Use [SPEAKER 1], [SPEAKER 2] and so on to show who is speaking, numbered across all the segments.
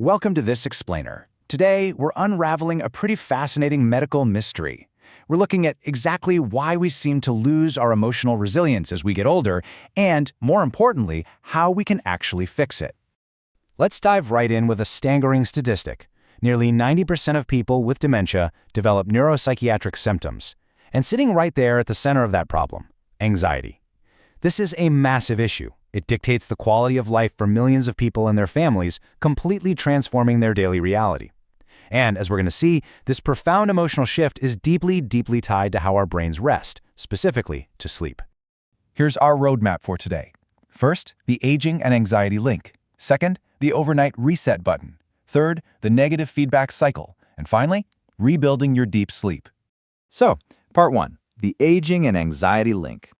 [SPEAKER 1] Welcome to This Explainer. Today, we're unraveling a pretty fascinating medical mystery. We're looking at exactly why we seem to lose our emotional resilience as we get older, and, more importantly, how we can actually fix it. Let's dive right in with a staggering statistic. Nearly 90% of people with dementia develop neuropsychiatric symptoms. And sitting right there at the center of that problem, anxiety. This is a massive issue. It dictates the quality of life for millions of people and their families, completely transforming their daily reality. And as we're going to see, this profound emotional shift is deeply tied to how our brains rest, specifically to sleep.
[SPEAKER 2] Here's our roadmap for today. First, the aging and anxiety link. Second, the overnight reset button. Third, the negative feedback cycle. And finally, rebuilding your deep sleep.
[SPEAKER 3] So, part 1, the aging and anxiety link.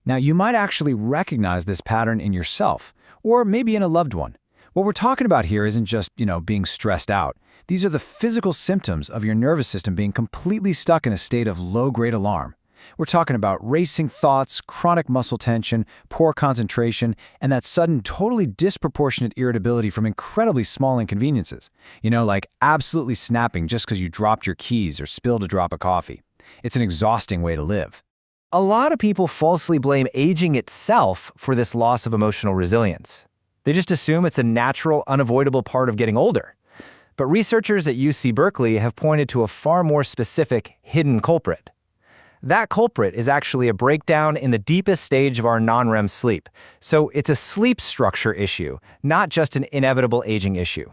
[SPEAKER 1] Now, you might actually recognize this pattern in yourself, or maybe in a loved one. What we're talking about here isn't just, being stressed out. These are the physical symptoms of your nervous system being completely stuck in a state of low-grade alarm. We're talking about racing thoughts, chronic muscle tension, poor concentration, and that sudden, totally disproportionate irritability from incredibly small inconveniences. Like absolutely snapping just because you dropped your keys or spilled a drop of coffee. It's an exhausting way to live.
[SPEAKER 3] A lot of people falsely blame aging itself for this loss of emotional resilience. They just assume it's a natural, unavoidable part of getting older. But researchers at UC Berkeley have pointed to a far more specific, hidden culprit. That culprit is actually a breakdown in the deepest stage of our non-REM sleep. So it's a sleep structure issue, not just an inevitable aging issue.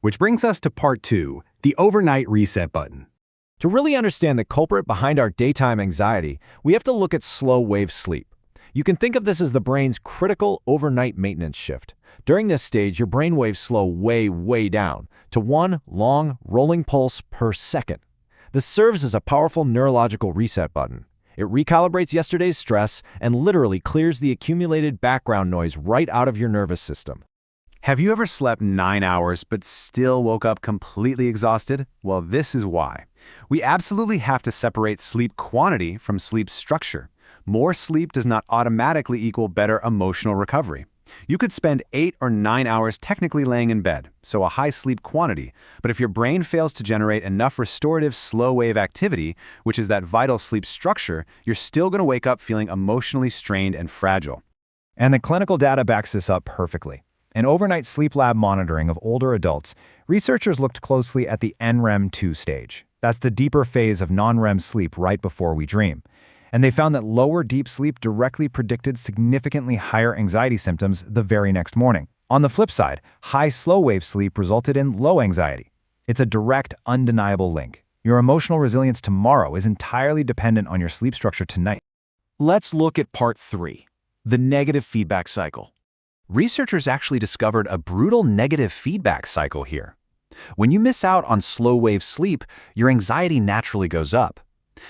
[SPEAKER 4] Which brings us to part 2, the overnight reset button.
[SPEAKER 5] To really understand the culprit behind our daytime anxiety, we have to look at slow-wave sleep. You can think of this as the brain's critical overnight maintenance shift. During this stage, your brain waves slow way down to one long, rolling pulse per second. This serves as a powerful neurological reset button. It recalibrates yesterday's stress and literally clears the accumulated background noise right out of your nervous system.
[SPEAKER 4] Have you ever slept 9 hours but still woke up completely exhausted? Well, this is why. We absolutely have to separate sleep quantity from sleep structure. More sleep does not automatically equal better emotional recovery. You could spend 8 or 9 hours technically laying in bed, so a high sleep quantity, but if your brain fails to generate enough restorative slow-wave activity, which is that vital sleep structure, you're still going to wake up feeling emotionally strained and fragile.
[SPEAKER 5] And the clinical data backs this up perfectly. In overnight sleep lab monitoring of older adults, researchers looked closely at the NREM2 stage. That's the deeper phase of non-REM sleep right before we dream. And they found that lower deep sleep directly predicted significantly higher anxiety symptoms the very next morning. On the flip side, high slow-wave sleep resulted in low anxiety. It's a direct, undeniable link. Your emotional resilience tomorrow is entirely dependent on your sleep structure tonight.
[SPEAKER 1] Let's look at part 3, the negative feedback cycle.
[SPEAKER 2] Researchers actually discovered a brutal negative feedback cycle here. When you miss out on slow-wave sleep, your anxiety naturally goes up.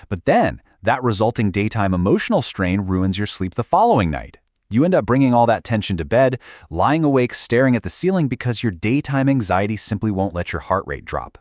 [SPEAKER 2] But then, that resulting daytime emotional strain ruins your sleep the following night. You end up bringing all that tension to bed, lying awake staring at the ceiling because your daytime anxiety simply won't let your heart rate drop.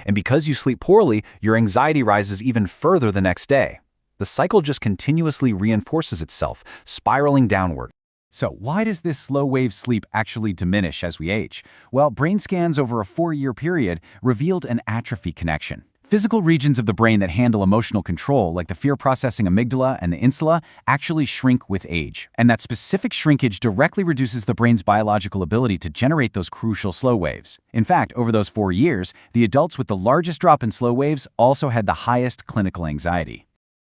[SPEAKER 2] And because you sleep poorly, your anxiety rises even further the next day. The cycle just continuously reinforces itself, spiraling downward.
[SPEAKER 1] So why does this slow-wave sleep actually diminish as we age? Well, brain scans over a 4-year period revealed an atrophy connection. Physical regions of the brain that handle emotional control, like the fear-processing amygdala and the insula, actually shrink with age. And that specific shrinkage directly reduces the brain's biological ability to generate those crucial slow waves. In fact, over those 4 years, the adults with the largest drop in slow waves also had the highest clinical anxiety.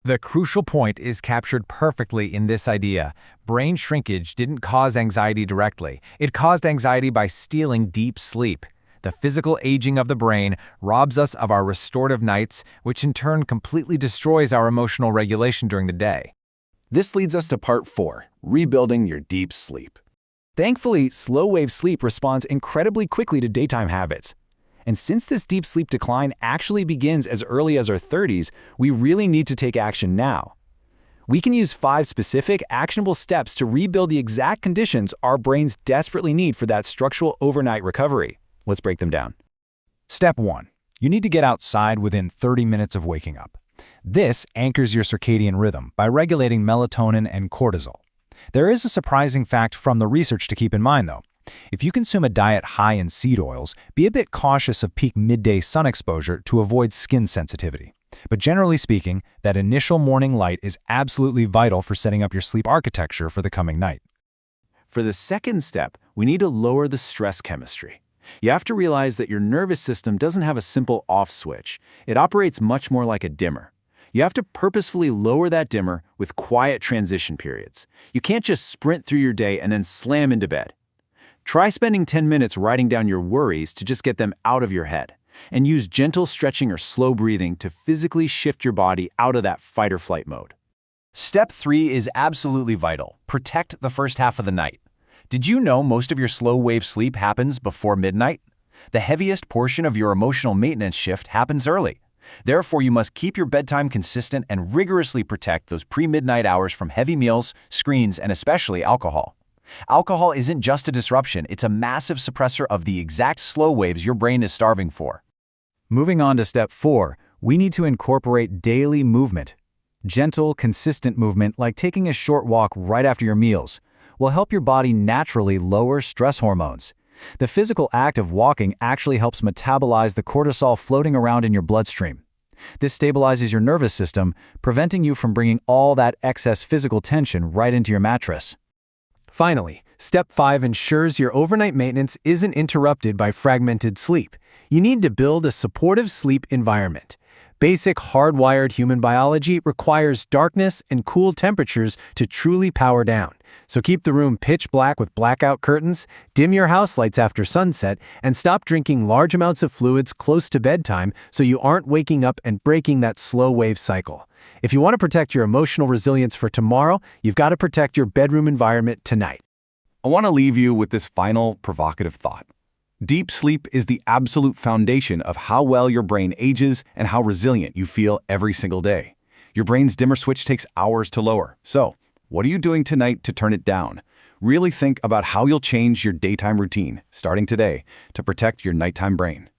[SPEAKER 5] The crucial point is captured perfectly in this idea. Brain shrinkage didn't cause anxiety directly. It caused anxiety by stealing deep sleep. The physical aging of the brain robs us of our restorative nights, which in turn completely destroys our emotional regulation during the day.
[SPEAKER 1] This leads us to part 4, rebuilding your deep sleep. Thankfully, slow-wave sleep responds incredibly quickly to daytime habits. And since this deep sleep decline actually begins as early as our 30s, we really need to take action now. We can use 5 specific, actionable steps to rebuild the exact conditions our brains desperately need for that structural overnight recovery. Let's break them down.
[SPEAKER 5] Step 1. You need to get outside within 30 minutes of waking up. This anchors your circadian rhythm by regulating melatonin and cortisol. There is a surprising fact from the research to keep in mind, though. If you consume a diet high in seed oils, be a bit cautious of peak midday sun exposure to avoid skin sensitivity. But generally speaking, that initial morning light is absolutely vital for setting up your sleep architecture for the coming night.
[SPEAKER 2] For the second step, we need to lower the stress chemistry. You have to realize that your nervous system doesn't have a simple off switch. It operates much more like a dimmer. You have to purposefully lower that dimmer with quiet transition periods. You can't just sprint through your day and then slam into bed. Try spending 10 minutes writing down your worries to just get them out of your head. And use gentle stretching or slow breathing to physically shift your body out of that fight or flight mode.
[SPEAKER 1] Step 3 is absolutely vital. Protect the first half of the night. Did you know most of your slow-wave sleep happens before midnight? The heaviest portion of your emotional maintenance shift happens early. Therefore, you must keep your bedtime consistent and rigorously protect those pre-midnight hours from heavy meals, screens, and especially alcohol. Alcohol isn't just a disruption, it's a massive suppressor of the exact slow waves your brain is starving for.
[SPEAKER 5] Moving on to step 4, we need to incorporate daily movement. Gentle, consistent movement, like taking a short walk right after your meals, will help your body naturally lower stress hormones. The physical act of walking actually helps metabolize the cortisol floating around in your bloodstream. This stabilizes your nervous system, preventing you from bringing all that excess physical tension right into your mattress.
[SPEAKER 6] Finally, step 5 ensures your overnight maintenance isn't interrupted by fragmented sleep. You need to build a supportive sleep environment. Basic hardwired human biology requires darkness and cool temperatures to truly power down. So keep the room pitch black with blackout curtains, dim your house lights after sunset, and stop drinking large amounts of fluids close to bedtime so you aren't waking up and breaking that slow wave cycle. If you want to protect your emotional resilience for tomorrow, you've got to protect your bedroom environment tonight.
[SPEAKER 7] I want to leave you with this final provocative thought. Deep sleep is the absolute foundation of how well your brain ages and how resilient you feel every single day. Your brain's dimmer switch takes hours to lower. So, what are you doing tonight to turn it down? Really think about how you'll change your daytime routine, starting today, to protect your nighttime brain.